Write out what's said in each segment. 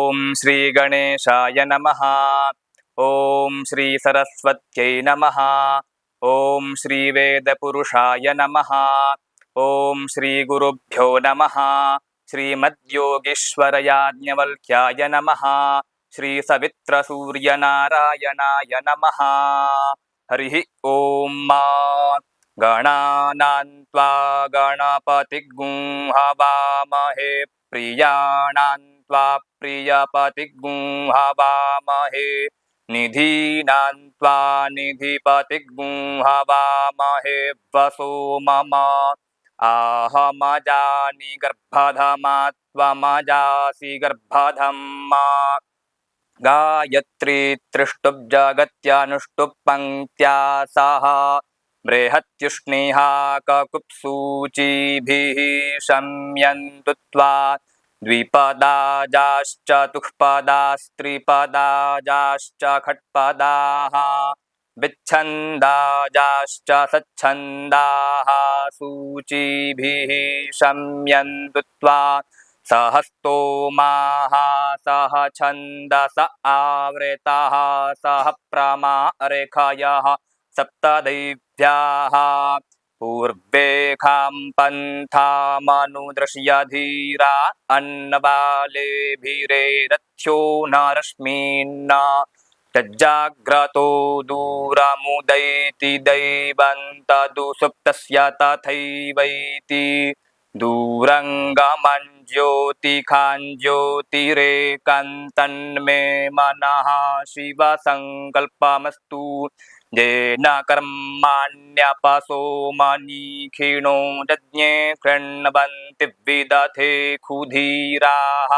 ॐ श्री गणेशाय नमः। ॐ श्री सरस्वत्यै नमः। ॐ श्री वेदपुरुषाय नमः। ॐ श्री गुरुभ्यो नमः। श्रीमद्योगीश्वरयाज्ञवल्क्याय नमः। श्री सवित्रसूर्यनारायणाय नमः। हरिः ॐ। गणानां त्वा गणपतिग्ं हवामहे प्रियाणां त्वा प्रियपतिग्ं हवामहे निधीनां त्वा निधिपतिग्ं हवामहे वसो मम आहमजानि गर्भधमा त्वमजासि गर्भधम्मा गायत्री त्रिष्टुब्जगत्यानुष्टुप् पङ्क्त्या सह बृहत्युष्णिहा ककुप्सूचिभिः शम्यन्तु त्वा द्विपदाजाश्चतुष्पदास्त्रिपदाजाश्च खट्पदाः विच्छन्दाजाश्च सच्छन्दाः सूचिभिः शम्यन्तु त्वा सहस्तोमाः सह छन्दस आवृताः सह प्रमारेखयः सप्तदैव्याः पूर्वेखां पन्थामनुदृश्य धीरा अन्नबालेभिरेरथ्यो न रश्मीन्न तज्जाग्रतो दूरमुदैति दैवन्तदुसुप्तस्य तथैवैति दूरङ्गमं ज्योतिखां ज्योतिरेकन्तन्मे मनः शिवसङ्कल्पमस्तु येन कर्माण्यपसो मनीखिणो यज्ञे कृण्वन्ति विदधे क्षुधीराः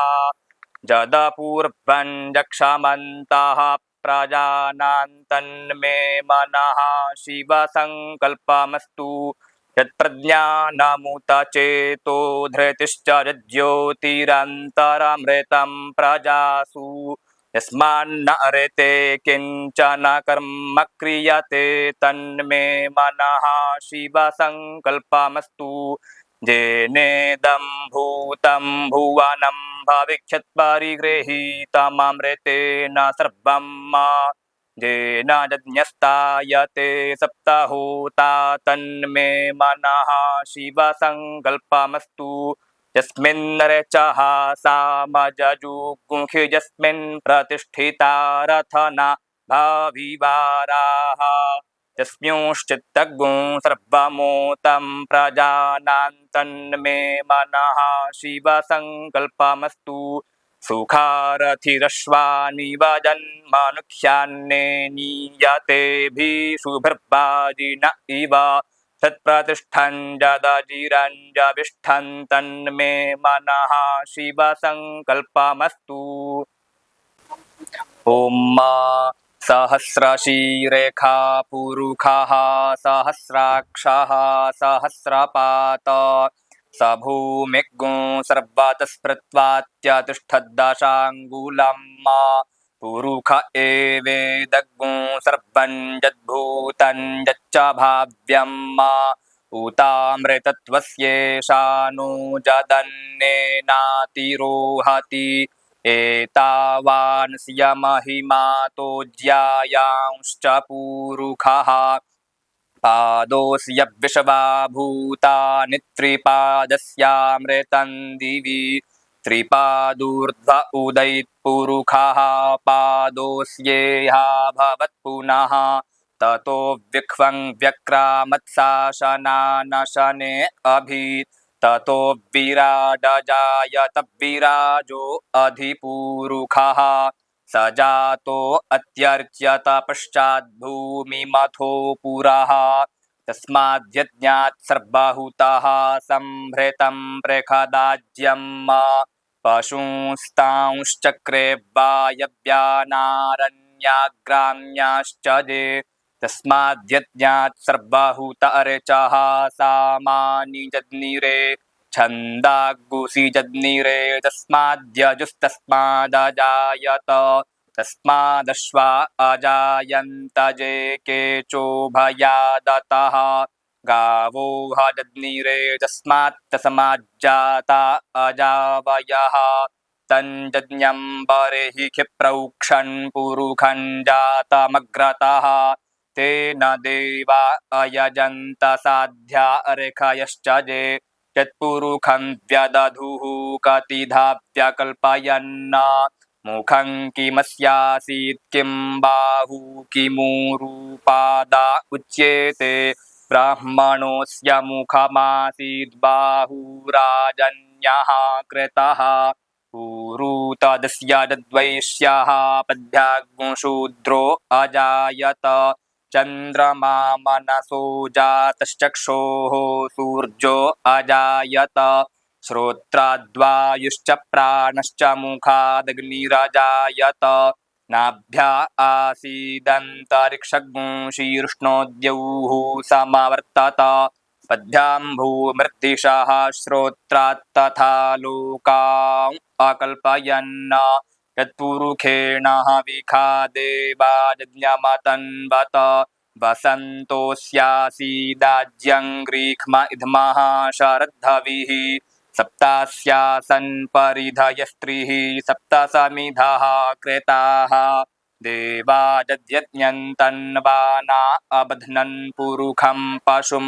जदपूर्वं यक्षमन्तः प्रजानां तन्मे मनः शिवसङ्कल्पमस्तु यत्प्रज्ञानमुत चेतो धृतिश्च ज्योतिरन्तरमृतं प्रजासु यस्मान्न ऋते किञ्चन कर्म क्रियते तन्मे मनः शिवसङ्कल्पमस्तु येनेदं भूतं भुवनं भविष्यत्परिगृहीतममृतेन सर्वं येन यज्ञस्तायते सप्तहोता तन्मे मनः शिवसङ्कल्पमस्तु यस्मिन् ऋचः सामजजुगुंहि यस्मिन् प्रतिष्ठिता रथना भाविवाराः यस्मिंश्चित्तगुं सर्वमोतं प्रजानां तन्मे मनः शिवसङ्कल्पमस्तु सुखारथिरश्वानिव जन्मनुष्यान्ने नीयतेभिः इव तत्प्रतिष्ठं जदजिरञ्जविष्ठं तन्मे मनः शिवसङ्कल्पमस्तु। ॐ सहस्रशीरेखा पुरुखः सहस्राक्षः सहस्रपात स भूमिग्ं सर्वतस्पृत्वात्यतिष्ठद्दशाङ्गुलं पुरुख एवेदग्ं सर्वं यद्भूतं यच्च भाव्यं उतामृतत्वस्येषानो जदन्नेनातिरोहति एतावानस्य महिमातो ज्यायांश्च पुरुखः पादोऽस्य विश्वा भूतानि त्रिपादस्यामृतं दिवि त्रिपादूर्ध्व उदयित्पुरुखः पादोऽस्येहा भवत्पुनः ततो विख्वं व्यक्रामत्साशनानशने अभीत् ततो विराडजायत विराजो अधिपुरुखः स जातो अत्यर्च्यत पश्चाद्भूमिमथो पुरः तस्माद्यज्ञात् सर्वहुतः संहृतं बृहदाज्यं पशूंस्तांश्चक्रे वायव्यानारण्याग्राम्याश्च ये तस्माद्यज्ञात् सर्वहुत ऋचः सामानि जज्ञिरे छन्दागुषि जज्ञिरे तस्माद्यजुस्तस्मादजायत तस्मादश्वा अजायन्त जे केचोभयादतः गावो जज्ञिरे तस्मात् तस्माज्जाता अजावयः तञ्जज्ञं बर्हि क्षिप्रौक्षन् पुरुखं जातमग्रतः तेन देवा अयजन्त साध्या ऋषयश्च ये यत्पुरुखं व्यदधुः कतिधा व्यकल्पयन् मुखं किमस्यासीत् किं बाहु किमूरुपादा उच्येते ब्राह्मणोऽस्य मुखमासीत् बाहुराजन्यः कृतः ऊरू तदस्य तद्वैश्यः पद्भ्याग्शूद्रो अजायत चन्द्रमा मनसो जातश्चक्षोः सूर्यो अजायत श्रोत्राद्वायुश्च प्राणश्च मुखादग्निरजायत नाभ्या आसीदन्तरिक्षगुं शीर्ष्णोद्यौः समवर्तत पद्भ्यां भूमृद्दिशः श्रोत्रात्तथा लोकान् अकल्पयन् यत्पुरुषेण विखा देवाजज्ञमतन्वत वसन्तोऽस्यासीदाज्यं ग्रीक्ष्म इद्मः शरद्धविः सप्तास्यासन् परिधयस्त्रिः सप्तसमिधः कृताः देवाजज्ञन्तन्वाना अबध्नन् पुरुखं पशुं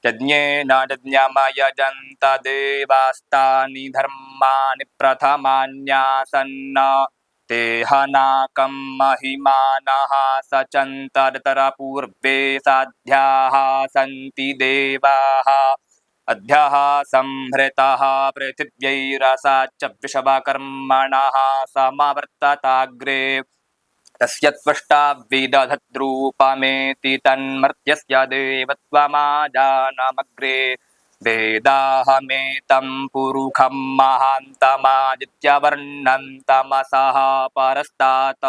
यज्ञेन यज्ञमयजन्त देवास्तानि धर्माणि प्रथमान्यासन् ते हनाकं महिमानः सचन्तरपूर्वे साध्याः सन्ति देवाः अद्यः संहृतः पृथिव्यैरसाच्च विषवकर्मणः समवर्तताग्रे तस्य त्वष्टा विदधद्रूपमेति तन्मर्त्यस्य देवत्वमाजानमग्रे वेदाहमेतं पुरुखं महान्तमादित्यवर्णं तमसः परस्तात्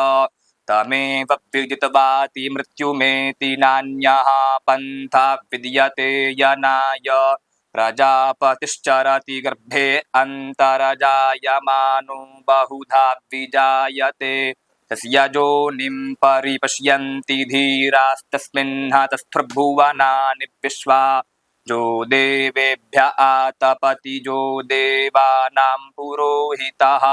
तमेव विदित्वाति मृत्युमेति नान्यः पन्था विद्यते यनाय प्रजापतिश्चरति गर्भे अन्तरजायमानो बहुधा विजायते तस्य योनिं परिपश्यन्ति धीरास्तस्मिन् हतस्थुर्भुवनानि विश्वा जो देवेभ्य आतपति जो देवानां पुरोहितः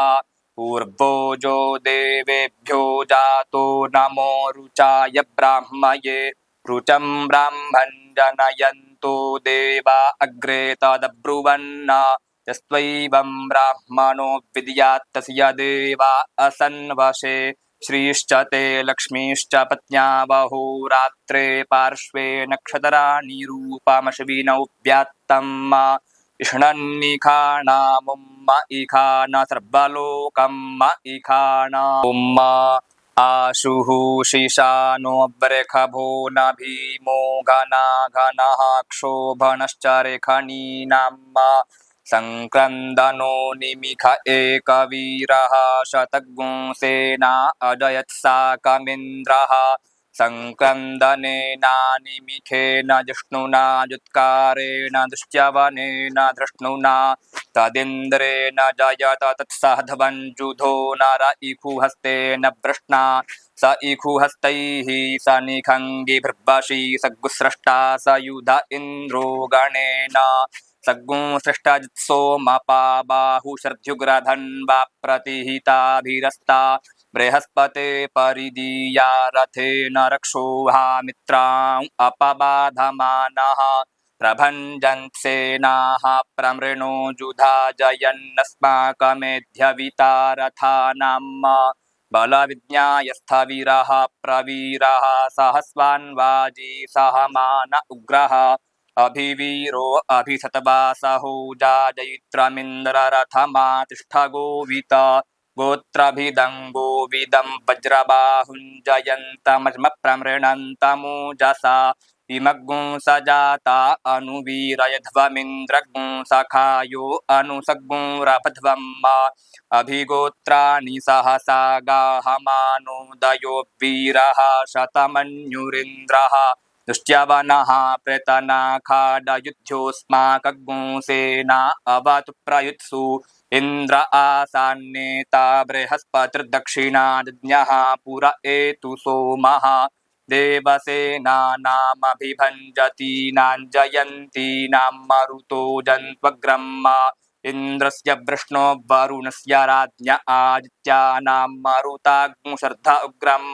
पूर्वो जो देवेभ्यो जातो नमो रुचाय ब्राह्मये रुचं ब्राह्मं जनयन्तो देवा अग्रे तदब्रुवन् यस्त्वैवं ब्राह्मणो विद्यात् तस्य देवा असन्वशे श्रीश्च ते लक्ष्मीश्च पत्न्या बहोरात्रे पार्श्वे नक्षत्राणि रूपमश्विनौ व्यात्तम् इष्णन्निखाणामुम्म इखान सर्वलोकम् इखाणामुम्म आशुः शिशानो वृखभो न भीमो घना घनः क्षोभणश्च रेखनीनाम् संक्रन्दनो निमिष एकवीरः शतगुंसेना अजयत्साकमिन्द्रः संक्रन्दनेनानिमिषेण जिष्णुना जुत्कारेण दुश्च्यवनेन धृष्णुना तदिन्द्रेण जयत तत्सहध्वञ्जुधो नर इखुहस्तेन वृष्णा स इखुहस्तैः स निखङ्गिभिर्वशी सग्गुस्रष्टा स युध इन्द्रो गणेन सग्गुंसृष्टजित्सोमपा बाहुशर्ध्युग्रधन्वा प्रतिहिताभिरस्ता बृहस्पते परिदीया रथेन रक्षोहा मित्राम् अपबाधमानः प्रभञ्जन्सेनाः प्रमृणो जुधा जयन्नस्माकमेध्यविता रथानाम् बलविज्ञायस्थवीरः प्रवीरः सहस्वान्वाजी सहमान उग्रः अभिवीरो अभिसतवासहो जाजयित्रमिन्द्ररथमातिष्ठ गोत्रभिदं वज्रबाहुञ्जयन्तमप्रमृणन्तमूजसा इमग्गुंसजाता अनुवीरयध्वमिन्द्रगुंसखायो अनुसग्गुंरभध्वम् अभिगोत्राणि सहसा गाहमानोदयो वीरः शतमन्युरिन्द्रः दुष्ट्यवनः प्रतनाखाडयुध्योऽस्माकगुंसेना अवतु प्रयुत्सु इन्द्र आसान्नेता बृहस्पतिर्दक्षिणाज्ञः पुर एतु सोमः देवसेनानामभिभञ्जतीनां जयन्तीनां मरुतो जन्त्वग्रम् इंद्रस्य वृष्णो वरुणस्य राज्ञ आदित्यानां मरुताग्मुशर्ध उग्रं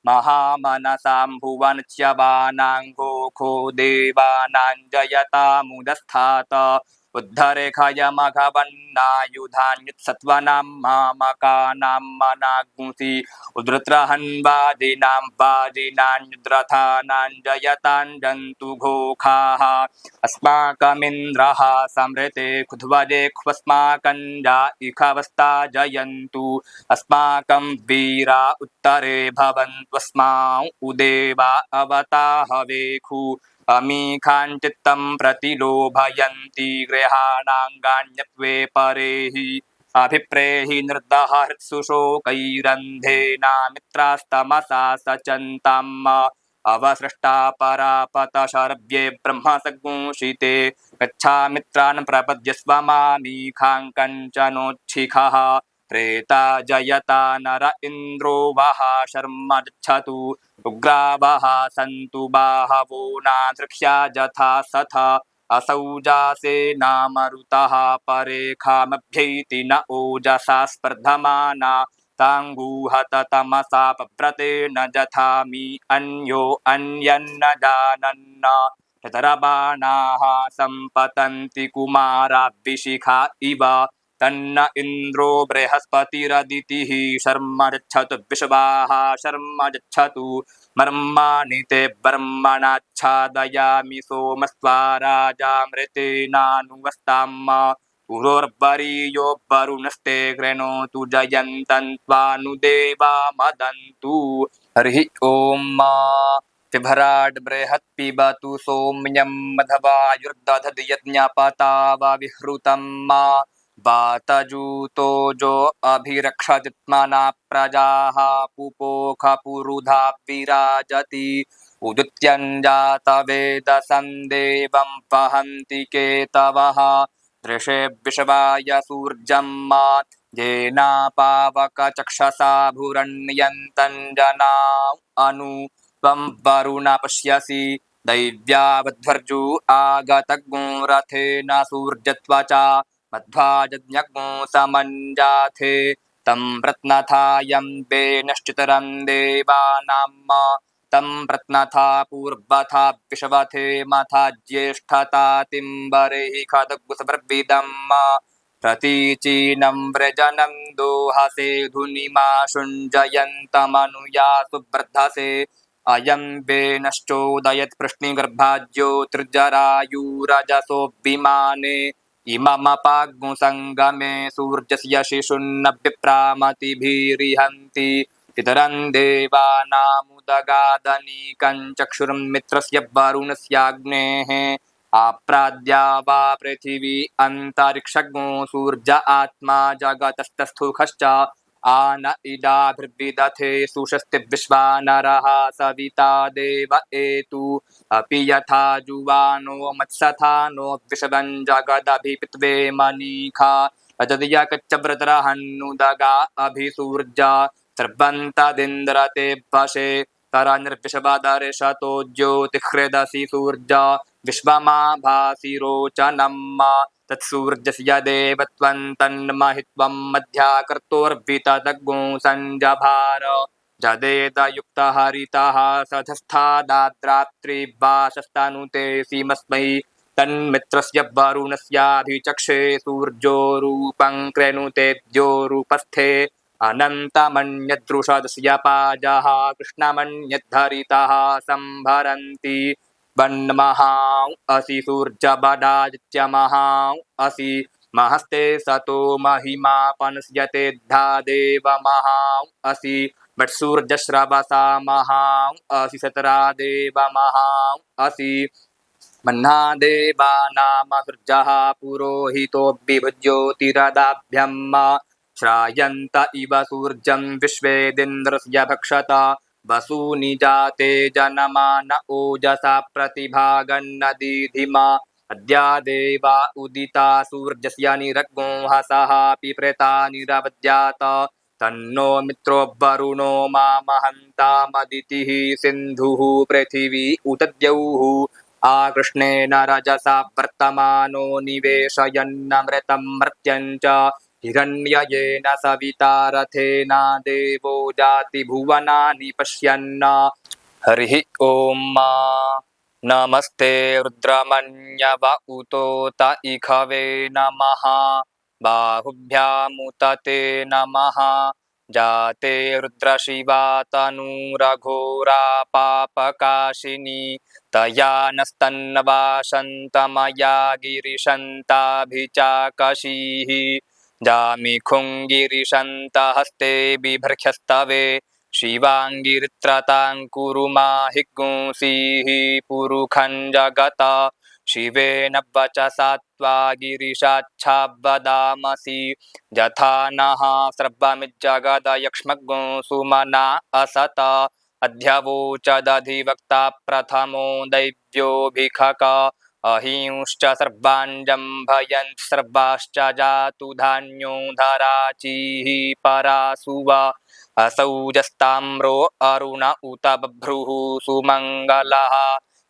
महामनसां भुवनच्यवानां घोखो देवानां जयतामुदस्थात उद्धरेखयमघवन्नायुधान्युत्सत्वनां मामकानां मनाग्मुसि उद्धृत्रहन्वादिनां वादिनान्युद्रथानां जयतां जन्तु घोखाः अस्माकमिन्द्रः समृते खुध्वजे ख्वस्माकं जा इखवस्ता जयन्तु अस्माकं वीरा उत्तरे भवन्त्वस्मान् उदेवा अवताहवेखु अमीखाञ्चित्तं प्रतिलोभयन्ति गृहाणाङ्गान्यत्वे परेहि अभिप्रेहि निर्दह हृत्सुशोकैरन्धेना मित्रास्तमसा सचन्ताम् अवसृष्टा परापतशर्व्ये ब्रह्मसगुंषिते गच्छामित्रान् प्रपद्यस्व मामीखां कञ्चनोच्छिखः प्रेता जयता नर इन्द्रो वः शर्म गच्छतु उग्रावः सन्तु बाहवो नाधृक्ष्या जथा सथ असौ जासे नामरुतः परेखामभ्यैति न ओजसा स्पर्धमाना तांगूहत तमसा पव्रते न जथामि अन्यो अन्यन्न जानन्न चतरबाणाः सम्पतन्ति कुमाराभिशिखा इव तन्न इन्द्रो बृहस्पतिरदितिः शर्म गच्छतु विश्वाः शर्म गच्छतु मर्माणि ते ब्रह्मणाच्छादयामि सोमस्त्वा राजामृतेनानुवस्ताम् पुरोर्वरीयो वरुणस्ते कृणोतु जयन्तं त्वानुदेवा मदन्तु हरिः ॐ तिभराड् बृहत् पिबतु सोम्यं मधवायुर्दधति यज्ञपतावविहृतं वातजूतो जो अभिरक्षतित्मना प्रजाः पुपोख पुरुधा विराजति उदित्यञ्जातवेदसं देवं वहन्ति केतवः दृशे विश्वाय सूर्यं येनापावकचक्षसा भुरण्यन्तं जना अनु त्वं वरुण पश्यसि दैव्यावध्वर्जु आगतग्ं रथेन सूर्यत्वचा मध्वाजज्ञग्ं समञ्जाथे तं रत्नथायं वेनश्चितरं देवानां तं रत्नथा पूर्वथा विश्वथे मथा ज्येष्ठता तिम्बरेहि खदग्सवर्विदं प्रतीचीनं व्रजनं दोहसे धुनिमा शुञ्जयन्तमनुयासु वर्धसे अयं वेनश्चोदयत् प्रश्निगर्भाज्योतिर्जरायुरजसो विमाने इममपाग्मुसङ्गमे सूर्यस्य शिशुन्न विप्रामतिभिरिहन्ति पितरं देवानामुदगादनीकं चक्षुर्मित्रस्य वरुणस्याग्नेः आप्राद्या वा पृथिवी अन्तरिक्षग्नो सूर्य आत्मा जगतस्तस्थुखश्च आन इडाभिर्विदथे सुषस्ति विश्वानरः सविता देव एतु अपि यथा जुवानो मत्सथानो विषवं जगदभिपित्वे मनीखा रजदयकच्चव्रतरहन्नुदगा अभिसूर्जा सर्वन्तदिन्द्रते वशे तरनिर्विश्वदर्शतो ज्योतिहृदसि सूर्जा विश्वमाभासि रोचनं तत्सूर्यस्य देवत्वं तन्महित्वं मध्याकर्तोर्वितदग्गो सञ्जभार जदेदयुक्तहरितः सधस्थादाद्रात्रिवासस्तनुते सीमस्मै तन्मित्रस्य वरुणस्याभिचक्षे सूर्यो रूपं कृणुतेद्योरूपस्थे अनन्तमन्यदृषदस्य पाजः कृष्णमन्यद्धरितः सम्भरन्ति वन्महां असि सूर्यबडादित्यमहां असि महस्ते सतो महिमापनस्यते देवमहां असि वत्सूर्यश्रवसा महां असि सतरा देवमहां असि मह्ना देवानामसृजः पुरोहितो बिभुज्योतिरदाभ्यं श्रायन्त इव सूर्यं विश्वेदिन्द्रस्य भक्षत वसूनि जाते जनमान ओजसा प्रतिभागन्नदीधिमा अद्या देवा उदिता सूर्यस्य निरग्नो हसः पिप्रता निरवद्यात तन्नो मित्रो वरुणो मामहन्तामदितिः सिन्धुः पृथिवी उत द्यौः आकृष्णेन रजसा वर्तमानो निवेशयन्नमृतं मर्त्यं च हिरण्ययेन सविता रथेन देवो जाति भुवनानि पश्यन्। हरिः ॐ। नमस्ते रुद्रमन्यव उतोत इखवे नमः। बाहुभ्यामुत ते नमः। जाते रुद्रशिवा तनूरघोरा पापकाशिनी तया नस्तन्वासन्तमया गिरिशन्ताभिचाकशीः जामिखुङ्गिरिशन्तहस्ते बिभर्ह्यस्तवे शिवाङ्गिरित्रतां कुरु माहिगुंसीः पुरुखं जगत शिवेन वचसा त्वा गिरिशाच्छावदामसि यथा नः सर्वमिज्जगदयक्ष्मग्ं सुमना असत अध्यवोचदधिवक्ता प्रथमो दैव्योऽभिखक अहिंश्च सर्वाञ्जम्भयन् सर्वाश्च जातु धान्यो धराचीः परासुव असौजस्ताम्रो अरुण उत बभ्रुः सुमङ्गलः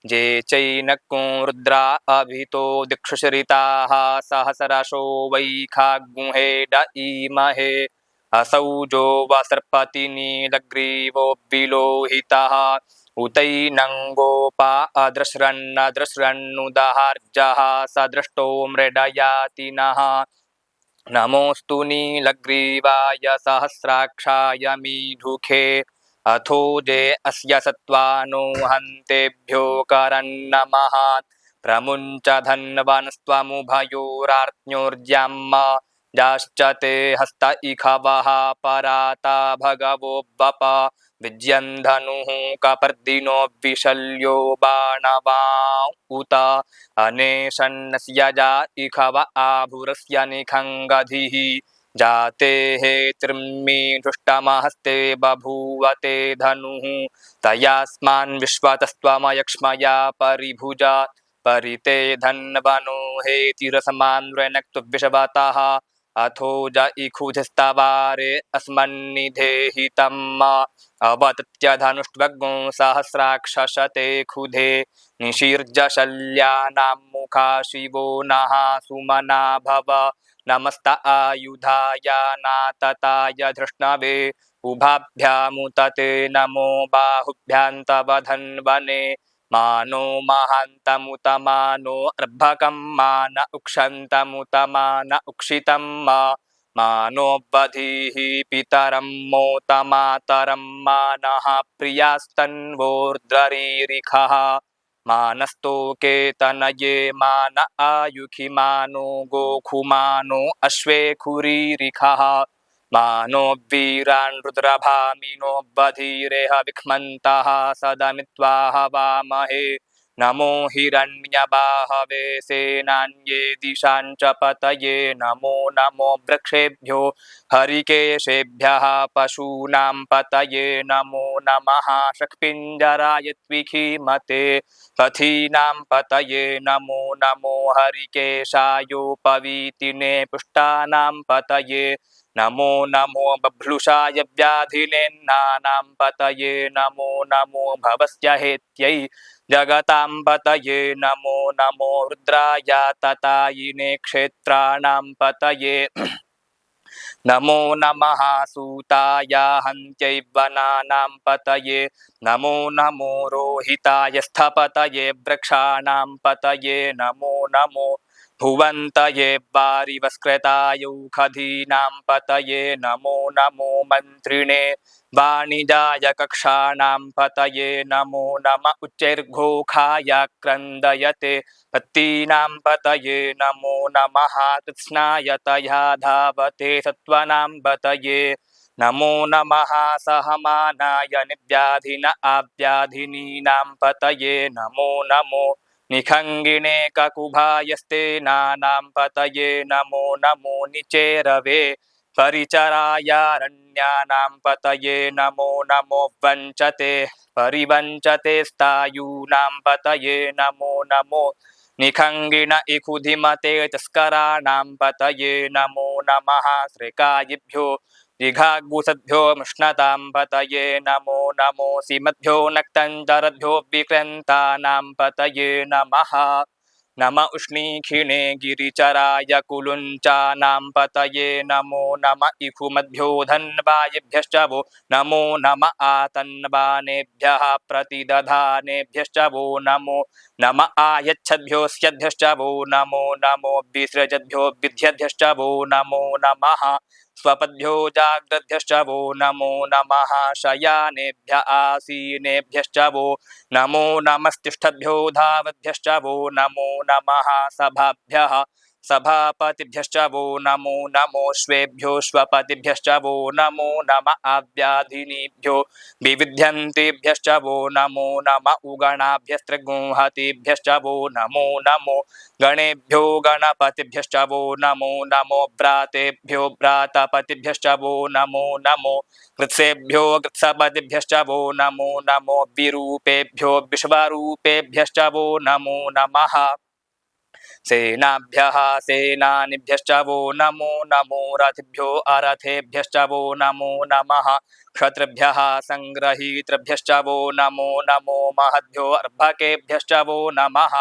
जे चैनक्को रुद्रा अभितो दिक्षुश्रिताः सहस्रशो वैखागुहेड ईमहे असौजो वसर्पति नीलग्रीवो विलोहितः उतैनङ्गोपा अदृश्रन्नदृश्रन्नुदहार्जः सदृष्टो मृडयाति नः नमोऽस्तु नीलग्रीवाय सहस्राक्षाय मीढुखे अथो जे अस्य सत्त्वानो हन्तेभ्यो करन्नमः प्रमुञ्च धन्वनस्त्वमुभयोरार्त्न्योर्ज्याम्म जाश्च ते हस्त इखवः पराता भगवो वप विज्यन् धनुः कपर्दिनो विशल्यो बाणवा उत अनेशन्नस्य जा इखव आभुरस्य निखङ्गधिः जाते हेतिर्मीढुष्टमहस्ते बभूवते धनुः तयास्मान् विश्वतस्त्वमयक्ष्मया परिभुजा परिते धन्वनो हेतिरसमान् वृणक्तुविषवतः अथो ज इखुधिस्तवारे अस्मन्निधेहितम् अवतत्य धनुष्ट्वग्ं सहस्राक्षशते खुधे निशीर्ज शल्यानां मुखा शिवो नः सुमना भव नमस्त आयुधाय नातताय धृष्णवे उभाभ्यामुत ते नमो बाहुभ्यां तव धन्वने मानो महान्तमुत मानो अर्भकं मान उक्षन्तमुत मान उक्षितं मानोऽवधीः पितरं मोत मातरं मानः प्रियास्तन्वोर्ध्वरीरिखः मानस्तोके तनये मान आयुखि मानो गोखुमानो अश्वेखुरीरिखः मानो वीरान् रुद्रभामिनो बधीरेह विक्ष्मन्तः सदमित्वा हवामहे नमो हिरण्यबाहवे सेनान्ये दिशां च पतये नमो नमो वृक्षेभ्यो हरिकेशेभ्यः पशूनां पतये नमो नमः शक्पिञ्जराय त्विखीमते पथीनां पतये नमो नमो हरिकेशायोपवीतिने पुष्टानां पतये नमो नमो बभ्लुषाय व्याधिनेन्नानां पतये नमो नमो भवस्य हेत्यै जगतां पतये नमो नमो रुद्राय ततायिने क्षेत्राणां पतये नमो नमः सूताय हन्त्यै वनानां पतये नमो नमो रोहिताय स्थपतये वृक्षाणां पतये नमो नमो भुवन्तये वारिवस्कृतायौषधीनां पतये नमो नमो मन्त्रिणे वाणिजाय कक्षाणां पतये नमो नम उच्चैर्घोषाय क्रन्दयते पत्तीनां पतये नमो नमः कृत्स्नाय तया धावते सत्त्वानां पतये नमो नमः सहमानाय निव्याधिन आव्याधिनीनां पतये नमो नमो निखङ्गिने ककुभायस्तेनानां पतये नमो नमो निचेरवे परिचरायारण्यानां पतये नमो नमो वञ्चते परिवञ्चते स्तायूनां पतये नमो नमो निखङ्गिन इखुधिमते तस्कराणां पतये नमो नमः श्रीकायिभ्यो जिघाग्गुसद्भ्यो मुष्णतां पतये नमो नमो सीमद्भ्यो नक्तञ्जरद्भ्यो विक्रन्तानां पतये नमः नम उष्णीक्षिणे गिरिचराय कुलुञ्चानां पतये नमो नम इखुमद्भ्यो धन्वायेभ्यश्च वो नमो नम आतन्वानेभ्यः प्रतिदधानेभ्यश्च वो नमो नम आयच्छद्भ्योऽस्यद्भ्यश्च वो नमो नमो विसृजद्भ्यो विद्यद्भ्यश्च वो नमो नमः स्वपद्भ्यो जाग्रद्भ्यश्च वो नमो नमः शयानेभ्य आसीनेभ्यश्च वो नमो नमस्तिष्ठद्भ्यो धावद्भ्यश्च वो नमो नमः सभाभ्यः सभापतिभ्यश्च वो नमो नमो श्वेभ्यो श्वपतिभ्यश्च वो नमो नम आव्याधिनीभ्यो विविध्यन्तेभ्यश्च वो नमो नम उगणाभ्यस्त्रिगुंहतेभ्यश्च वो नमो नमो गणेभ्यो गणपतिभ्यश्च वो नमो नमो व्रातेभ्यो व्रातपतिभ्यश्च वो नमो नमो कृत्सेभ्यो कृत्सपतिभ्यश्च वो नमो नमो विरूपेभ्यो विश्वरूपेभ्यश्च वो नमो नमः सेनाभ्यः सेनानिभ्यश्च वो नमो नमो रथिभ्यो अरथेभ्यश्च वो नमो नमः क्षत्रिभ्यः संग्रहीतृभ्यश्च वो नमो नमो महद्भ्यो अर्भकेभ्यश्च वो नमः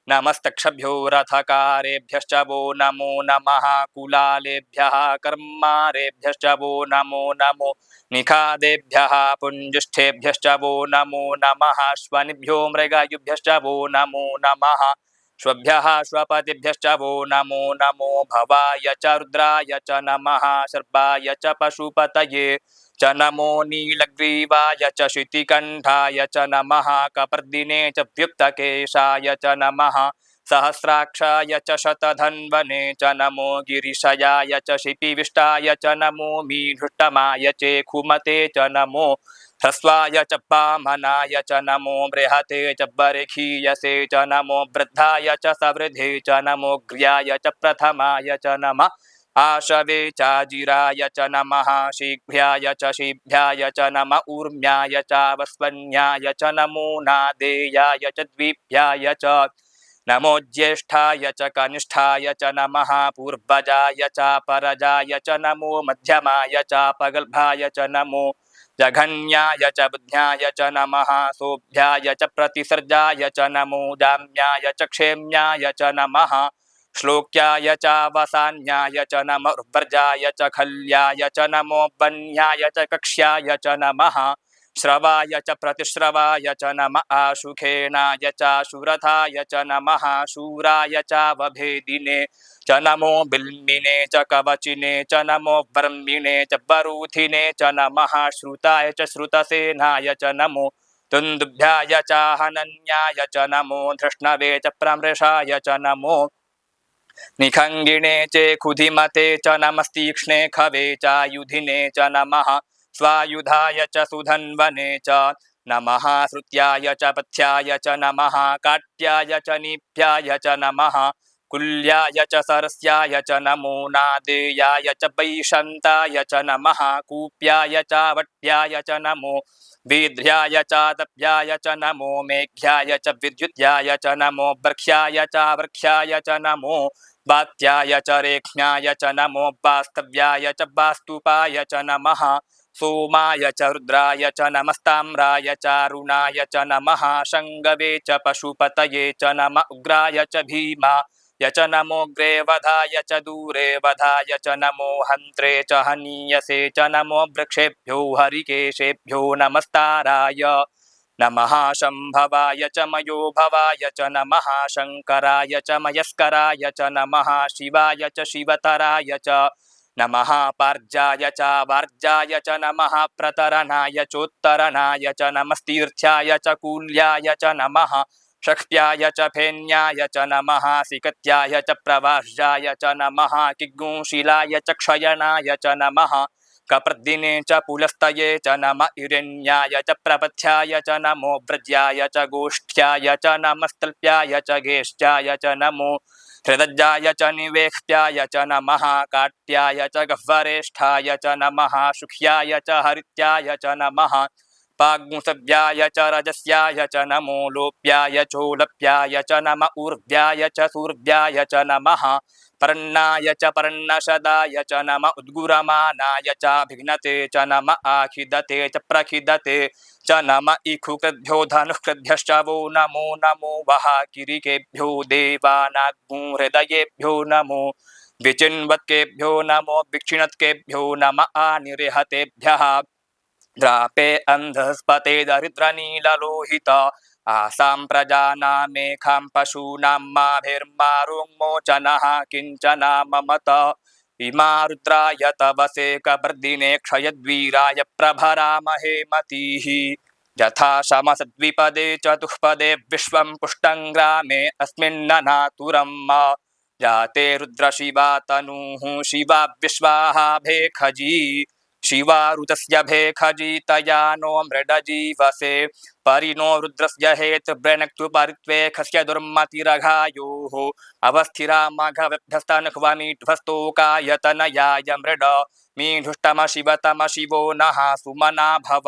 नमस्तक्षभ्यो रथकारेभ्यश्च वो नमो नमः कुलालेभ्यः कर्मारेभ्यश्च वो नमो नमो निखादेभ्यः पुञ्जिष्ठेभ्यश्च वो नमो नमः श्वनिभ्यो मृगयुभ्यश्च वो नमो नमः श्वभ्यः श्वपतिभ्यश्च वो नमो नमो भवाय च रुद्राय च नमः सर्वाय च पशुपतये च नमो नीलग्रीवाय च शितिकण्ठाय च नमः कपर्दिने च व्युक्तकेशाय च नमः सहस्राक्षाय च शतधन्वने च नमो गिरिशयाय च शिपिविष्टाय च नमो मीढुष्टमाय चेखुमते च नमो ह्रस्वाय च वामनाय च नमो बृहते च बर्हियसे च नमो वृद्धाय च सवृद्धे च नमो ग्र्याय च प्रथमाय च नमः आशवे चाजिराय च नमः शीघ्र्याय च शीभ्याय च नम ऊर्म्याय च वस्वन्याय च नमो नादेयाय च द्विभ्याय च नमो ज्येष्ठाय च कनिष्ठाय च नमः पूर्वजाय च परजाय च नमो मध्यमाय च पगल्भाय च नमो जघन्याय च बुद्ध्याय च नमः सोभ्याय च प्रतिसर्जाय च नमो जाम्याय च क्षेम्याय च नमः श्लोक्याय च वसान्याय च नमः उर्वर्जाय च खल्याय च नमो वन्याय च कक्ष्याय च नमः श्रवाय च प्रतिश्रवाय च नम आशुखेनाय च शूरथाय च नमः शूराय च वभेदिने च नमो बिल्मिने च कवचिने च नमो वर्मिणे च बरूथिने च नमः श्रुताय च श्रुतसेनाय च नमो तुन्दुभ्याय च हनन्याय च नमो धृष्णवे च प्रमृषाय च नमो निखंगिणे चे खुधिमते च नमस्तीक्ष्णे खवे च युधिने च नमः स्वायुधाय च सुधन्वने च नमः श्रुत्याय च पथ्याय च नमः काट्याय च नीप्याय च नमः कुल्याय च सरस्याय च नमो नादेयाय च वैशन्ताय च नमः कूप्याय च वट्याय च नमो वीध्र्याय च तप्याय च नमो मेघ्याय च विद्युत्याय च नमो बर्ह्याय च वर्ख्याय च नमो वात्याय च रेक्ष्म्याय च नमो वास्तव्याय च वास्तुपाय च नमः सोमाय च रुद्राय च नमस्ताम्राय च अरुणाय च नमः शङ्गवे च पशुपतये च नम उग्राय च भीमा य च नमोऽग्रे वधाय च दूरे वधाय च नमो हन्त्रे च हनीयसे च नमो वृक्षेभ्यो हरिकेशेभ्यो नमस्ताराय नमः शम्भवाय च मयो भवाय च नमः शङ्कराय च मयस्कराय च नमः शिवाय च शिवतराय च नमः पार्जाय च वार्जाय च नमः प्रतरणाय चोत्तरणाय च नमस्तीर्थ्याय च कूल्याय च नमः शक्त्याय च फेन्याय च नमः सिकत्याय च प्रवाह्याय च नमः किग्गुंशिलाय च क्षयणाय च नमः कपर्दिने च पुलस्तये च नम इरण्याय च प्रपथ्याय च नमो व्रज्याय च गोष्ठ्याय च नमस्तल्प्याय च गेष्ट्याय च नमो हृदज्जाय च निवेक्त्याय च नमः काट्याय च गह्वरेष्ठाय च नमः शुक्ष्याय च हरित्याय च नमः पाग्मुसव्याय च रजस्याय च नमो लोप्याय चोलप्याय च नम ऊर्ध्याय च सूर्व्याय च नमः पर्णाय च पर्णशदाय च नम उद्गुरमानाय च भिघ्नते च नम आखिदते च प्रखिदते च नम इखुकृभ्यो धनुष्कृभ्यश्च वो नमो नमो वः किरीकेभ्यो देवानाग्मुहृदयेभ्यो नमो विचिन्वत्केभ्यो नमो विक्षिणत्केभ्यो नम आनिर्हतेभ्यः द्रापे अन्धस्पते दरिद्रनीललोहित आसां प्रजानामेखां पशूनां माभिर्मारुङ्मोचनः किञ्चन ममत इमा रुद्राय तवसे कपर्दिने क्षयद्वीराय प्रभरामहे मतीः यथा शमसद्विपदे चतुष्पदे विश्वं पुष्टं ग्रामे अस्मिन्ननातुरम् जाते रुद्रशिवा तनूः शिवा विश्वाहा भेखजी शिवारुतस्य भेखजीतया नो मृडजीवसे परिनो रुद्रस्य हेतुर्ब्रनक्तु परित्वेखस्य दुर्मतिरघायोः अवस्थिरा मघव्यभ्यस्तनह्वमीढ्वस्तोकायतनयाय मृड मीढुष्टम शिवतम शिवो नः सुमना भव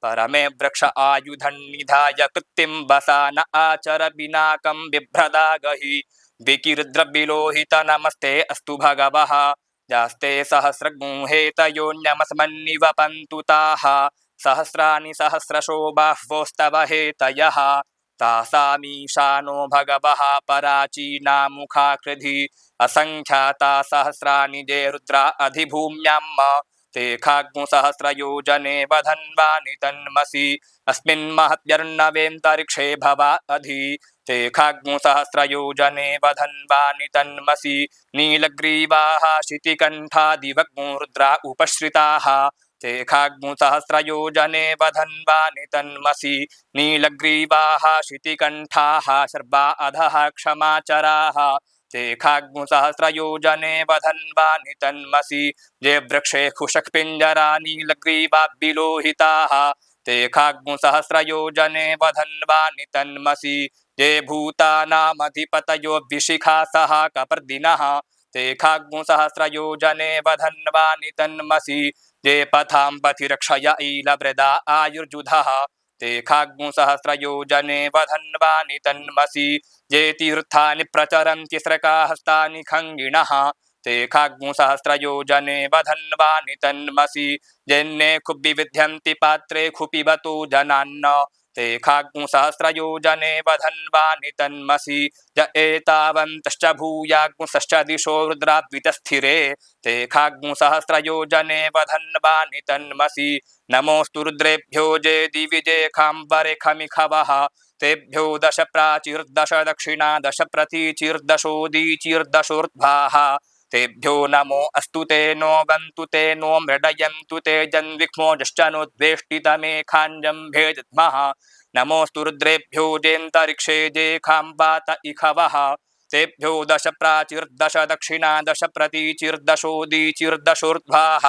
परमे वृक्ष आयुधन्निधाय कृत्तिं वसा न आचर विनाकं बिभ्रदागहि विकिरुद्रविलोहित नमस्ते अस्तु भगवः जास्ते सहस्रगुंहेतयोन्यमस्मन्निवपन्तु ताः सहस्राणि सहस्रशो बाह्वोस्तव हेतयः तासामीशानो भगवः पराचीना मुखाकृधि असङ्ख्याता सहस्राणि जे रुद्रा अधिभूम्याम् ते खाग्मुसहस्रयोजने वधन्वानि तन्मसि अस्मिन् महत्यर्णवेऽन्तरिक्षे भवा अधि ते खाग्मुसहस्रयोजने वधन्वानि तन्मसि नीलग्रीवाः शितिकण्ठादिवग्मो रुद्रा उपश्रिताः ते खाग्मुसहस्रयोजने वधन्वानि तन्मसि नीलग्रीवाः शितिकण्ठाः शर्वा अधः क्षमाचराः ते खाग्मुसहस्रयोजने वधन्वानि तन्मसि ये वृक्षे खुशक्पिञ्जरा नीलग्रीवाभिलोहिताः ते खाग्मुसहस्रयोजने वधन्वानि तन्मसि ये भूतानामधिपतयो विशिखासः कपर्दिनः ते खाग्मुसहस्रयोजने वधन्वानि तन्मसि ये पथां पथि रक्षय ईलवृदा आयुर्जुधः ते खाग्मुसहस्रयोजने वधन्वानि तन्मसि ये तीर्थानि प्रचरन्ति स्रकाहस्तानि खङ्गिणः ते खाग्मुसहस्रयोजने वधन्वानि तन्मसि येन्ने खुब्बिविध्यन्ति पात्रे खुपिबतो जनान्न ते खाग्मुसहस्रयोजने वधन्वानि तन्मसि य एतावन्तश्च भूयाग्मुसश्च दिशो रुद्राद्वितस्थिरे ते खाग्मुसहस्रयोजने वधन्वानि तन्मसि नमोऽस्तु रुद्रेभ्यो जे दिवि जे खाम्बरे खमिखवः तेभ्यो दश प्राचीर्दश दक्षिणा दश प्रतीचीर्दशोदीचीर्दशोर्ध्वाः तेभ्यो नमो अस्तु ते नो गन्तु ते नो मृडयन्तु ते जन्विक्मोजश्च नोद्वेष्टितमेखाञ्जं भेदद्मः नमोऽस्तु रुद्रेभ्यो जेऽन्तरिक्षे जे खाम्बात इखवः तेभ्यो दश प्राचीर्दश दक्षिणा दश प्रतीचीर्दशोदीचीर्दशोर्ध्वाः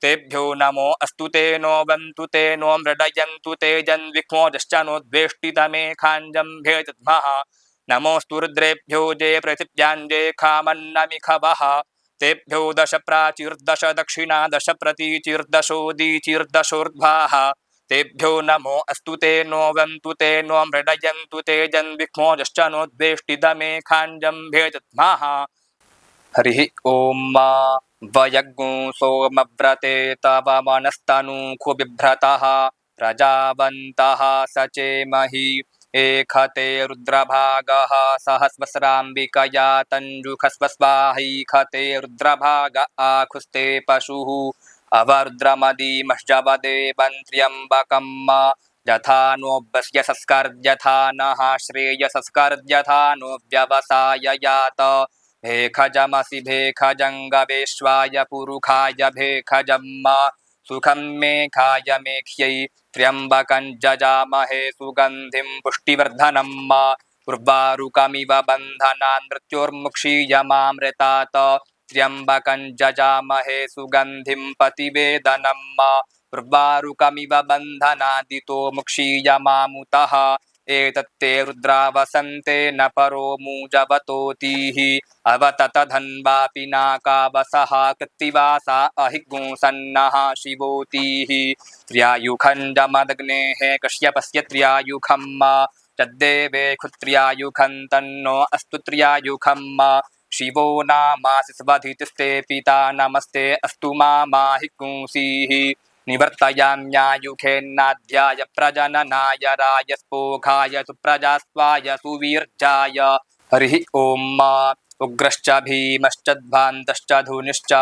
तेभ्यो नमो अस्तु ते नो गन्तु ते नो मृडयन्तु ते जन्विक्मोजश्च नोद्वेष्टितमेखाञ्जं भेदद्मः नमोऽस्तु रुद्रेभ्यो जे पृथिव्याञ्जे खामन्नमिखवः तेभ्यो दश प्राचीर्दश दक्षिणा दश प्रतीचीर्दशोदीचीर्दशोर्ध्वाः तेभ्यो नमो अस्तु ते नो गन्तु ते नो मृडयन्तु ते जन्विक्मोजश्च नोद्वेष्टितमेखाञ्जं भेदद्मः हरिः ॐ वयग्ं सोमव्रते तव मनस्तनूखु बिभ्रतः प्रजावन्तः सचेमहि एखते रुद्रभागः सहस्वस्राम्बिकया तञ्जुखस्वस्वाहैखते रुद्रभाग आखुस्ते पशुः अवरुद्रमदीमश्चवदेवं त्र्यम्बकं यथा नोऽभ्यस्य संस्कर्यथा नः श्रेयसंस्कर्यथा नो व्यवसाय यात भेखजमसि भेखजङ्गवेश्वाय पुरुखाय भेखजम् सुखं मेघाय मेघ्यै त्र्यम्बकं जजामहे सुगन्धिं पुष्टिवर्धनम् उर्वारुकमिव बन्धनान् मृत्योर्मुक्षीयमामृतात् त्र्यम्बकं जजामहे सुगन्धिं पतिवेदनम् उर्वारुकमिव बन्धनादितो मुक्षीयमामुतः एतत्ते रुद्रा वसन्ते न परो मूजवतोतीः अवततधन्वापि नाकावसः कृत्तिवासा अहिगुंसन्नः शिवोतीः त्र्यायुखण्डमदग्नेः कश्यपस्य त्र्यायुखम् तद्देवे क्षुत्र्यायुखं तन्नो अस्तु त्र्यायुखम् शिवो नामासि स्वधितिस्ते पिता नमस्ते अस्तु माहिगुंसीः निवर्तयाम्यायुखेन्नाध्याय प्रजननाय रायस्पोखाय सुप्रजास्वाय सुवीर्जाय हरिः ॐ उग्रश्च भीमश्च ध्वान्तश्च धुनिश्च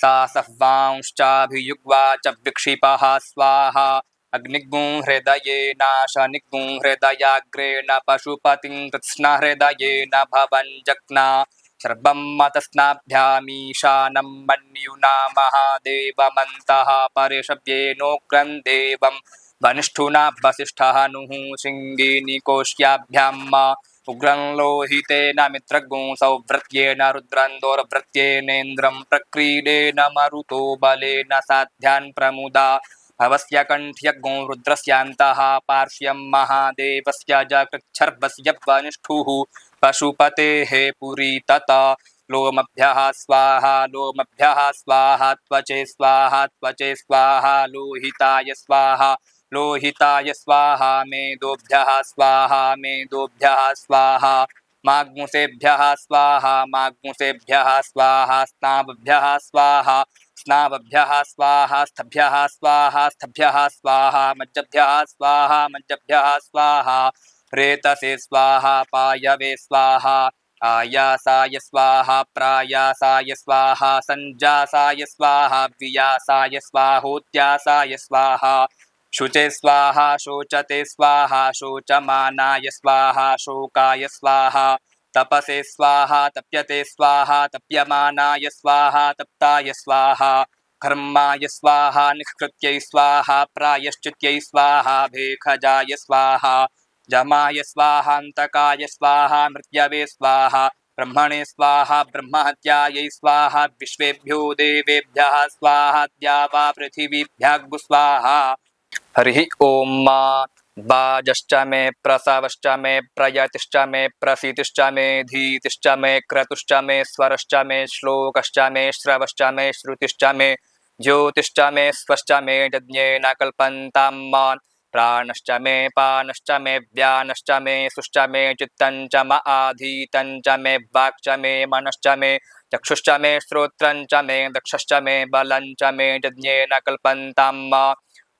सासह्वांश्चाभियुग्वा च विक्षिपः स्वाहा अग्निगुंहृदयेन शनिगुंहृदयाग्रेण पशुपतिं कृत्स्नहृदयेन भवञ्जग्ना सर्वं मतस्नाभ्यामीशानं मन्युना महादेवमन्तः परिषव्येनोग्रं देवं वनिष्ठुना वसिष्ठः नुः सिंगिनिकोश्याभ्याम् उग्रं लोहितेन मित्रगुंसौभृत्येन रुद्रं दौर्भृत्येनेन्द्रं प्रक्रीडेन मरुतो बलेन साध्यान् प्रमुदा भवस्य कण्ठ्यगुं रुद्रस्यान्तः पार्श्यं महादेवस्य जकृच्छर्वस्य वनिष्ठुः पशुपतेः पुरी तत लोमभ्यः स्वाहा त्वचे स्वाहा लोहिताय स्वाहा मेदोभ्यः स्वाहा माग्मुसेभ्यः स्वाहा स्नावभ्यः स्वाहा स्तभ्यः स्वाहा मज्जभ्यः स्वाहा रेतसे स्वाहा पायवे स्वाहा आयासाय स्वाहा प्रायासाय स्वाहा संजासाय स्वाहा वियासाय स्वाहोत्यासाय स्वाहा शुचे स्वाहा शोचते स्वाहा शोचमानाय स्वाहा शोकाय स्वाहा तपसे स्वाहा तप्यते स्वाहा तप्यमानाय स्वाहा तप्ताय स्वाहा कर्माय स्वाहा निष्कृत्यै स्वाहा प्रायश्चित्यै स्वाहा भेखजाय स्वाहा जमाय स्वाहान्तकाय स्वाहा मृत्यवे स्वाहा ब्रह्मणे स्वाहा ब्रह्महत्यायै स्वाहा विश्वेभ्यो देवेभ्यः स्वाहा द्यावा पृथिवीभ्यः स्वाहा हरिः ॐ बाजश्च मे प्रसवश्च मे प्रयतिश्च मे प्रसीतिश्च मे धीतिश्च मे क्रतुश्च मे स्वरश्च मे श्लोकश्च मे श्रवश्च मे श्रुतिश्च मे ज्योतिश्च मे स्वश्च मे यज्ञेन कल्पन्ताम् प्राणश्च मे पानश्च मे व्यानश्च मे सुश्च मे चित्तं च म आधीतं च मे वाक् च मे मनश्च मे चक्षुश्च मे श्रोत्रं च मे दक्षश्च मे बलं च मे यज्ञेन कल्पन्ताम्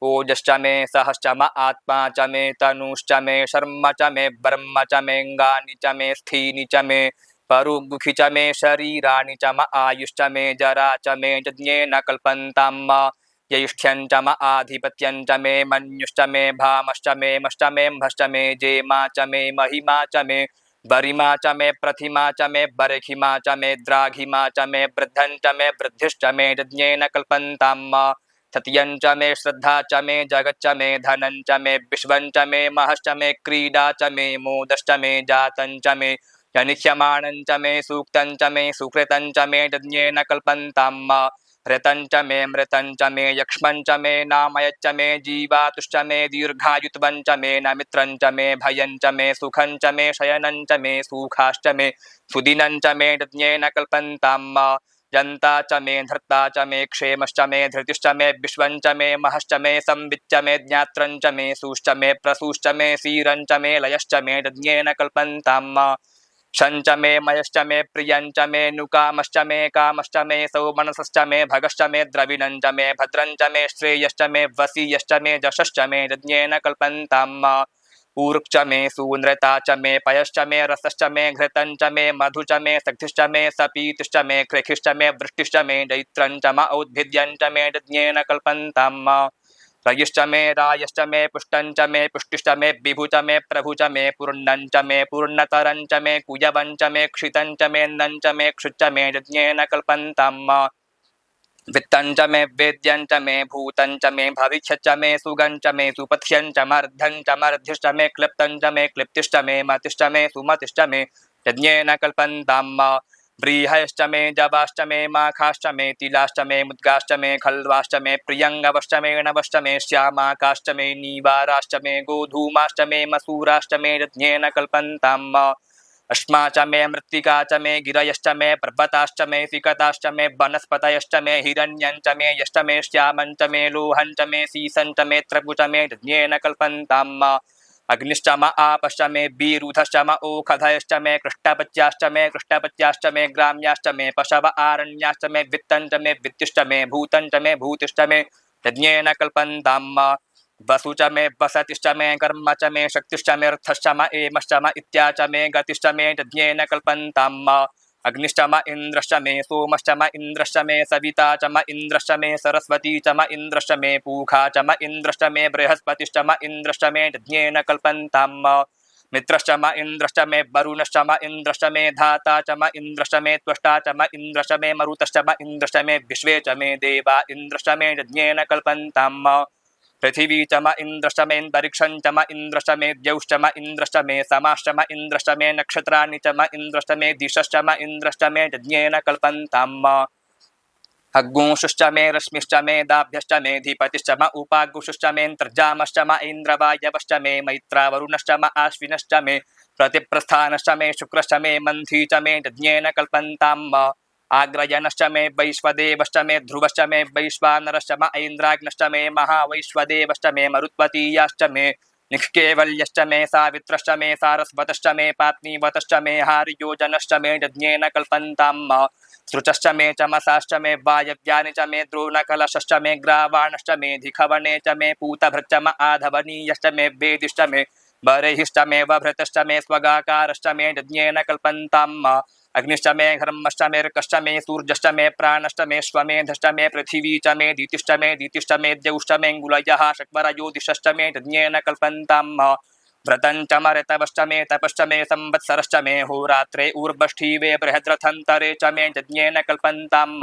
ओजश्च मे सहश्च म आत्मा च मे तनुश्च मे शर्म च मे ब्रह्म च मेऽङ्गानि च मे स्थीनि च मे परुगुखि च मे शरीराणि च म आयुश्च मे जरा च मे यज्ञेन कल्पन्ताम् यैष्ठ्यं च म आधिपत्यं च मे मन्युश्च मे भामश्च मे मश्च मे म्भश्च मे जेमा च मे महिमा च मे बरिमा च मे प्रथिमा च मे बर्हिमा च मे द्राघिमा च मे वृद्धं च मे वृद्धिश्च मे यज्ञेन कल्पन्ताम् सत्यं च मे श्रद्धा च मे जगच्च मे धनं च मे विश्वं च मे महश्च मे क्रीडा च मे मोदश्च मे जातं च मे जनिष्यमाणं च मे सूक्तं च मे सुकृतं च मे यज्ञेन कल्पन्ताम् ऋतं च मे मृतं च मे यक्ष्मं च मे नामयच्च मे जीवातुश्च मे दीर्घायुत्वं च मे नमित्रं च मे भयं च मे सुखं च मे शयनं च मे सुखाश्च मे सुदिनं च मे यज्ञेन कल्पन्ताम् जन्ता च मे धर्ता च मे क्षेमश्च मे धृतिश्च मे विश्वं च मे महश्च मे संविच्च मे ज्ञात्रं च मे सूश्च मे प्रसूश्च मे सीरं च मे लयश्च मे यज्ञेन कल्पन्ताम् शञ्च मे मयश्च मे प्रियं च मे नुकामश्च मे कामश्च मे सौमनसश्च मे भगश्च मे द्रविणं च मे भद्रं च मे श्रेयश्च मे वसीयश्च मे जशश्च मे यज्ञेन कल्पन्ताम् ऊर्क् मे सूनृता च मे पयश्च मे रसश्च मे घृतं च मे मधु च मे सग्धिश्च मे सपीतिश्च मे कृखिश्च मे वृष्टिश्च मे जैत्रं च म औद्भिद्यं च मे यज्ञेन कल्पन्ताम् रयिश्च मे रायश्च मे पुष्टं च मे पुष्टिश्च मे विभु च मे प्रभु च मे पूर्णं च मे पूर्णतरं च मे कुयवं च मे क्षितं च मे नं च मे क्षुच्च मे यज्ञेन कल्पन्ताम् वित्तं च मे वेद्यं च मे भूतं च मे भविष्यं च मे सुगं च मे सुपथ्यं च मर्धं च मर्ध्यश्च मे क्लिप्तं च मे क्लिप्तिश्च मे मतिश्च मे सुमतिश्च मे यज्ञेन कल्पन्ताम् व्रीहयश्च मे जवाश्च मे माखाश्च मे तिलाश्च मे मुद्गाश्च मे खल्वाश्च मे प्रियङ्गवश्च मे णवश्च मे श्यामाकाश्च मे नीवाराश्च मे गोधूमाश्च मे मसूराश्च मे यज्ञेन कल्पन्ताम् अश्मा च मे मृत्तिका च मे गिरयश्च मे पर्वताश्च मे सिकताश्च मे वनस्पतयश्च मे हिरण्यञ्च मे यश्च मे श्यामञ्च मे लोहञ्च मे सीसञ्च मे त्रपुच मे यज्ञेन कल्पन्ताम् अग्निश्च म आपश्च मे बीरुधश्च म ओखधयश्च मे कृष्टपत्याश्च मे ग्राम्याश्च मे पशव आरण्याश्च मे वित्तञ्च मे वित्तिश्च मे भूतञ्च मे भूतिश्च मे यज्ञेन कल्पन्ताम् वसु च मे वसतिश्च मे कर्म च मे शक्तिश्च मे अर्थश्च म एमश्च म इत्या च मे गतिश्च मे यज्ञेन कल्पन्ताम् अग्निश्च म इन्द्रश्च मे सोमश्च म इन्द्रश्च मे सविता च म इन्द्रश्च मे सरस्वती च म इन्द्रश्च मे पूखा च म इन्द्रश्च मे बृहस्पतिश्च म इन्द्रश्च मे यज्ञेन कल्पन्ताम् मित्रश्च म इन्द्रश्च मे वरुणश्च म इन्द्रश्च मे धाता च म इन्द्रश्च मे त्वष्टा च म इन्द्रश्च मे मरुतश्च म इन्द्रश्च मे विश्वे च मे देवा इन्द्रश्च मे यज्ञेन कल्पन्ताम् पृथिवी च म इन्द्रश्च मेऽन्तरिक्षं च म इन्द्रश्च मे द्यौश्च म इन्द्रश्च मे समाश्च म इन्द्रश्च मे नक्षत्राणि च म इन्द्रश्च मे दिशश्च म इन्द्रश्च मे यज्ञेन कल्पन्ताम् अग्गुंशुश्च मे रश्मिश्च मे दाभ्यश्च मे धीपतिश्च म उपागुंशुश्च मेऽन्तर्जामश्च म इन्द्रवायवश्च मे मैत्रावरुणश्च म आश्विनश्च मे प्रतिप्रस्थानश्च मे शुक्रश्च मे मन्थी च मे यज्ञेन कल्पन्ताम् आग्रयनश्च मे वैश्वदेवश्च मे ध्रुवश्च मे वैश्वानरश्च म ऐन्द्राग्नश्च मे महावैश्वदेवश्च मे मरुत्पतीयाश्च मे निःकेवल्यश्च मे सावित्रश्च मे सारस्वतश्च मे पात्नीवतश्च मे हार्योजनश्च मे यज्ञेन कल्पन्ताम् सृचश्च मे चमसाश्च मे वायव्यानि च मे द्रोणकलशश्च मे ग्रावाणश्च मे धिखवने च मे पूतभृच्च म आधवनीयश्च मे वेदिश्च मे बर्हिश्च मे वभृतश्च मे स्वगाकारश्च मे यज्ञेन कल्पन्ताम् अग्निश्च मे घर्मश्च मे ऋकश्च मे सूर्यश्च मे प्राणश्च मे श्वमेधश्च मे पृथिवी च मे दीतिश्च मे द्यौश्च मे ङ्गुलयः शक्वरज्योतिषश्च मे यज्ञेन कल्पन्ताम् व्रतञ्च म ऋतवश्च मे तपश्च मे संवत्सरश्च मे होरात्रे ऊर्वष्ठीवे बृहद्रथन्तरे च मे यज्ञेन कल्पन्ताम्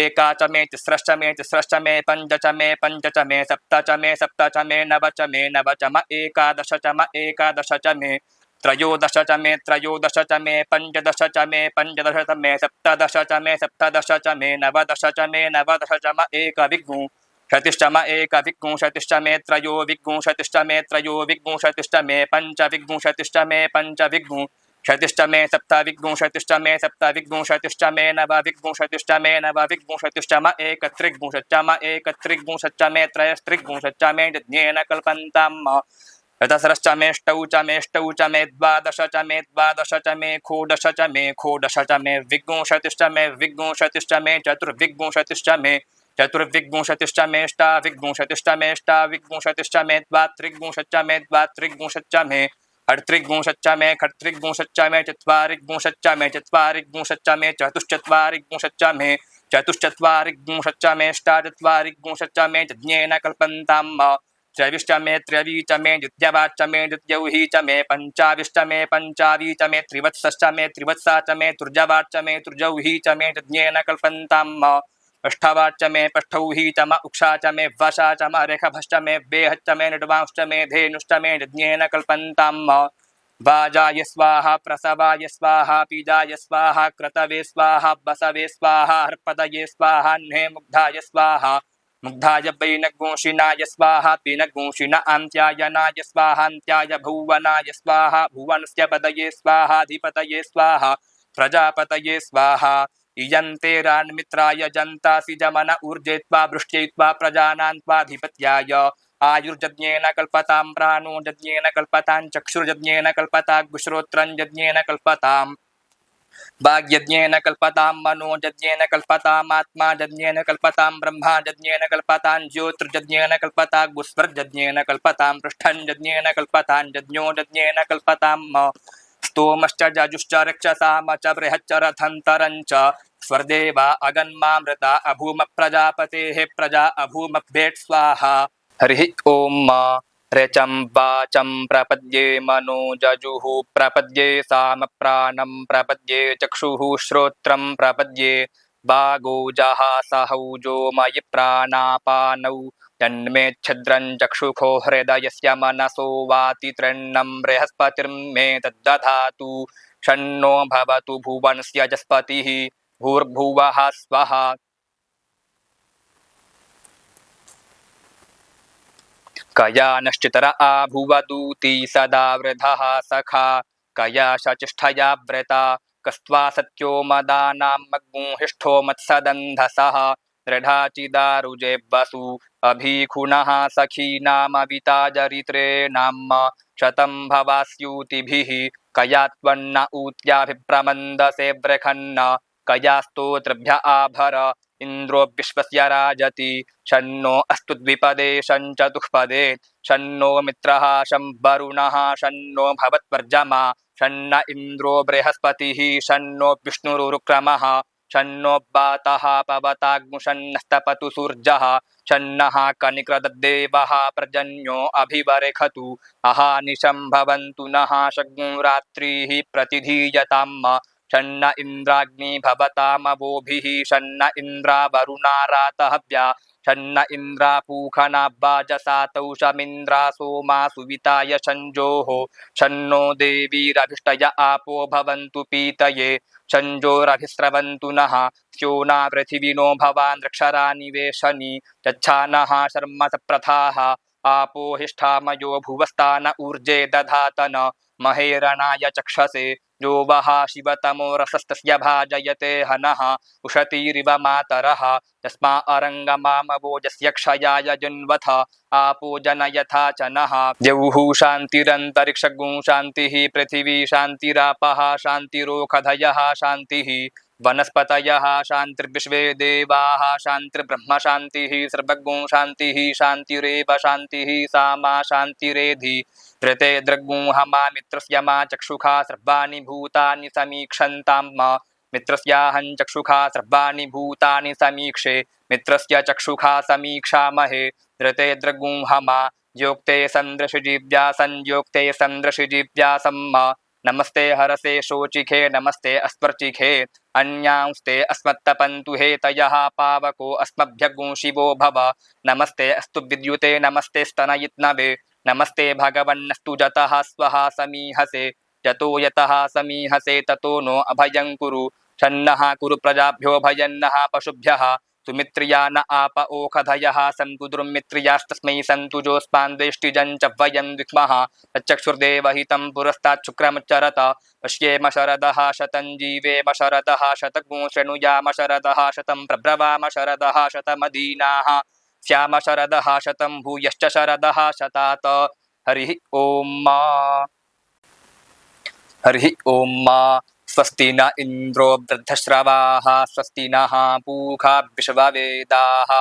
एका च मे तिस्रश्च मे पञ्च च मे सप्त च मे नव च म एकादश च मे त्रयोदश च मे पञ्चदश च मे सप्तदश च मे नवदश च म एकविंशतिश्च मे त्रयोविंशतिश्च मे पञ्चविंशतिश्च मे पञ्चविंशतिश्च मे सप्तविंशतिश्च मे मे नवविंशतिश्च म एकत्रिंशच्च मे त्रयस्त्रिंशच्च मे यज्ञेन कल्पन्ताम् चतस्रश्च मेष्टौ च मे द्वादश च मे षोडश च मे विंशतिश्च मे चतुर्विंशतिश्च मे मेष्टाविंशतिश्च मे द्वात्रिंशच्च मे षड्त्रिंशच्च मे खट्त्रिंशच्च मे चत्वारिंशच्च मे चतुश्चत्वारिंशच्च मे मेष्टाचत्वारिंशच्च मे यज्ञेन कल्पन्ताम् त्रयविश्च मे द्वितीयवाच्च मे द्वितीयौही च मे पञ्चाविश्च मे त्रिवत्सश्च मे त्रिवत्सा च मे तुर्जवाच्च मे तुर्जौही च मे यज्ञेन कल्पन्ताम् अष्टवाच्च मे पष्ठौही च म उक्षा च मे वशा च म रेखभश्च मे वेहश्च मे नृवांश्च मे धेनुश्च मे यज्ञेन कल्पन्ताम् वाजाय स्वाहा प्रसवाय स्वाहा पीजाय स्वाहा क्रतवे स्वाहा बसवे स्वाहा हर्पदये स्वाहा ह्ने मुग्धाय स्वाहा मुग्धाय पैनगोषिणाय स्वाहा पीनगोषिण अन्त्यायनाय स्वाहान्त्याय भुवनाय स्वाहा भुवनस्य पदये स्वाहाधिपतये स्वाहा प्रजापतये स्वाहा इयन्ते रान्मित्राय जन्तासि जमन ऊर्जेत्वा वृष्ट्यैत्वा प्रजानान्त्वाधिपत्याय आयुर्जज्ञेन कल्पतां प्राणो यज्ञेन कल्पतां चक्षुर्यज्ञेन कल्पताग्श्रोत्रं यज्ञेन कल्पताम् वाग्यज्ञेन कल्पतां मनो यज्ञेन कल्पतामात्मा यज्ञेन कल्पतां ब्रह्मा यज्ञेन कल्पतां ज्योतिर्यज्ञेन कल्पतागुस्वर्यज्ञेन कल्पतां पृष्ठं यज्ञेन कल्पतां यज्ञो यज्ञेन कल्पतां स्तोमश्च जजुश्च रक्षसाम च बृहच्च रथन्तरं च स्वर्देवा अगन्मामृता अभूम प्रजापतेः प्रजा अभूमभ्येट् स्वाहा हरिः ओम ऋचं वाचं प्रपद्ये मनो जजुः प्रपद्ये साम प्राणं प्रपद्ये चक्षुः श्रोत्रं प्रपद्ये वागोजः सहौजो मयि प्राणापानौ जन्मे छिद्रं चक्षुखो हृदयस्य मनसो वाति तृण्णं बृहस्पतिर्मे तद्दधातु शन्नो भवतु भुवनस्य जस्पतिः भूर्भुवः स्वः। कया नश्चितर आभुवदूती सदा वृधः सखा कया शचिष्ठया व्रता कस्त्वा सत्यो मदानां मग्मुहिष्ठो मत्सदन्धसः दृढाचिदारुजे वसु अभीखुनः सखीनामविता जरित्रे नाम शतं भवास्यूतिभिः कया त्वन्न ऊत्याभिप्रमन्दसे बृखन्न कया स्तोत्रभ्य आभर इन्द्रो विश्वस्य राजति शन्नो अस्तु द्विपदे शञ्चतुष्पदे शन्नो मित्रः शं वरुणः शन्नो भवत्वर्जमा शन्न इन्द्रो बृहस्पतिः शन्नो विष्णुरुक्रमः शन्नो वातः पवताग्मुशन्नस्तपतु सूर्यः शन्नः कनिक्रदद्देवः पर्जन्यो अभिवरेखतु अहानिशं भवन्तु नः शग्मुरात्रिः प्रतिधीयताम् शन्न इन्द्राग्नि भवतामवोभिः शन्न इन्द्रा वरुणारातहव्या शन्न इन्द्रा पूखना वाजसातौषमिन्द्रा सोमा सुविताय शञ्जोः शन्नो देवीरभिष्टय आपो भवन्तु पीतये शञ्जोरभिस्रवन्तु नः स्योना पृथिविनो भवान् रक्षरानिवेशनि यच्छानः शर्म सप्रथाः आपो हिष्ठामयो भुवस्तान ऊर्जे दधातन महेरणाय चक्षसे यो वः शिवतमो रसस्तस्य भाजयते हनः उशतीरिव मातरः यस्मा अरङ्गमामवोजस्य क्षयाय जुन्वथ आपो जनयथा च नः द्यौः शान्तिरन्तरिक्षगुं शान्तिः पृथिवी शान्तिरापः शान्तिरोषधयः शान्तिः वनस्पतयः शान्तिर्विश्वे देवाः शान्तिर्ब्रह्म शान्तिः सर्वगुं शान्तिः शान्तिरेव शान्तिः सा मा शान्तिरेधि ऋते दृग्गुंहमा मित्रस्य मा चक्षुषा सर्वाणि भूतानि समीक्षन्तां मित्रस्याहं चक्षुषा सर्वाणि भूतानि समीक्षे मित्रस्य चक्षुषा समीक्षामहे ऋते दृग्गुंहमा योक्ते सन्दृशजीव्या संयोक्ते सन्दृशजीव्या सम्मा नमस्ते हरसे शोचिखे नमस्ते अस्पर्चिखे अन्यांस्ते अस्मत्तपन्तु हेतयः पावको अस्मभ्यगुं शिवो भव नमस्ते अस्तु विद्युते नमस्ते स्तनयित्नवे नमस्ते भगवन्नस्तु जतः स्वः समीहसे जतो यतः समीहसे ततो नो अभयं कुरु शन्नः कुरु प्रजाभ्यो भयन्नः पशुभ्यः सुमित्रिया न आप ओषधयः सन्तु दुर्मित्रियास्तस्मै सन्तु जोस्मान्द्वेष्टिजं च वयं विक्मः तच्चक्षुर्देवहितं पुरस्तात् शुक्रमुच्चरत पश्येम शरदः शतं जीवेम शरदः शतगुं शृणुयाम शरदः शतं प्रब्रवाम शरदः शतमदीनाः श्याम शरदः शतं भूयश्च शरदः शतात हरिः ओम स्वस्ति न इंद्रो वृद्धश्रवाः स्वस्ति नः पूषा विश्ववेदाः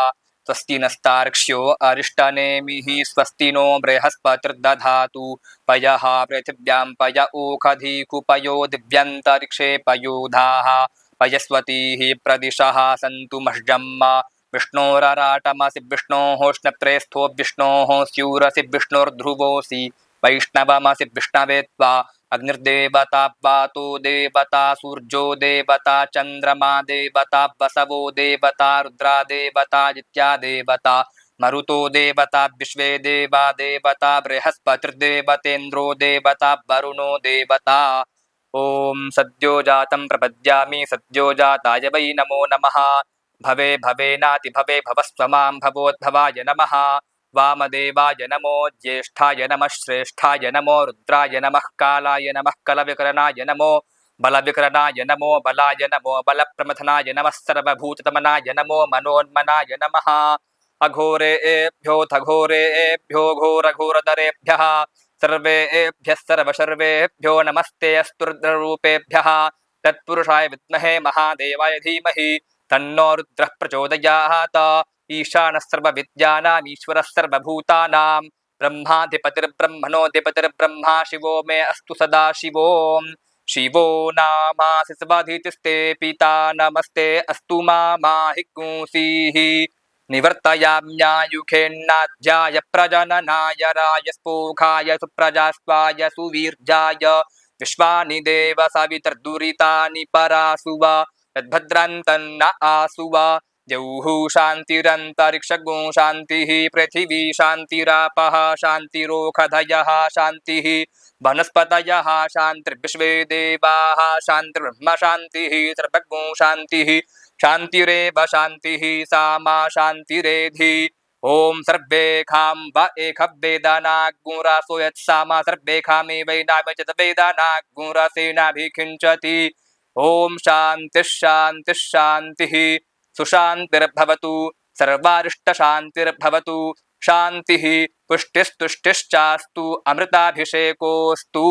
स्वस्ति नस्तार्क्ष्यो अरिष्टनेमिः स्वस्ति नो बृहस्पतिर्दधातु पयः पृथिव्यां पय ओषधी कुपयो दिव्यन्तरिक्षे पयोधाः पयस्वतीः प्रदिशः सन्तु मह्यम् विष्णोरराटमसि विष्णोः स्नप्रेस्थो विष्णोः स्यूरसि विष्णुर्ध्रुवोऽसि वैष्णवमसि विष्णवे त्वा अग्निर्देवता वातो देवता सूर्यो देवता चन्द्रमा देवता वसवो देवता रुद्रा देवता देवता मरुतो देवता विश्वे देवा देवता बृहस्पतिर्देवतेन्द्रो देवता वरुणो देवता ओम सद्यो जातं प्रपद्यामि सद्यो जाताय वै नमो नमः भवे भवेनाति भवे भवस्वमां भवोद्भवाय नमः वामदेवाय नमो ज्येष्ठाय नमः श्रेष्ठाय नमो रुद्राय नमः कालाय नमः कलविकरणाय नमो बलविकरणाय नमो बलाय नमो बलप्रमथनाय नमः सर्वभूततमनाय नमो मनोन्मनाय नमः अघोरेभ्योऽथ घोरेभ्यो घोरघोरतरेभ्यः सर्वेभ्यः सर्वशर्वेभ्यो नमस्ते अस्तुरुद्ररूपेभ्यः तत्पुरुषाय विद्महे महादेवाय धीमहि तन्नो रुद्रः प्रचोदयात् ईशानः सर्वविद्यानाम् ईश्वरः सर्वभूतानां ब्रह्माधिपतिर्ब्रह्मणोऽधिपतिर्ब्रह्मा शिवो मे अस्तु सदा शिवो शिवो नामासि स्वधितिस्ते पिता नमस्ते अस्तु माहि गुंसीः निवर्तयाम्यायुखेन्नाध्याय प्रजननाय रायस्पोखाय सुप्रजास्वाय सुवीर्याय विश्वानि देव सवितर्दुरितानि परासुव तद्भद्रान्तन्न आसुव द्यौः शान्तिरन्तरिक्षगो शान्तिः पृथिवी शान्तिरापः शान्तिरोषधयः शान्तिः वनस्पतयः शान्तिर्विश्वे देवाः शान्तिर्ब्रह्म शान्तिः सर्वगो शान्तिः शान्तिरेव शान्तिः सा मा शान्तिरेधि ॐ सर्वे खां व एक वेदानाग्गुरासो यत्सामा सर्वे खामेवैनामे च वेदानाग्गुरसेनाभिखिञ्चति ॐ शान्तिः शान्तिः शान्तिः सुशान्तिर्भवतु सर्वारिष्टशान्तिर्भवतु शान्तिः पुष्टिस्तुष्टिश्चास्तु अमृताभिषेकोऽस्तु।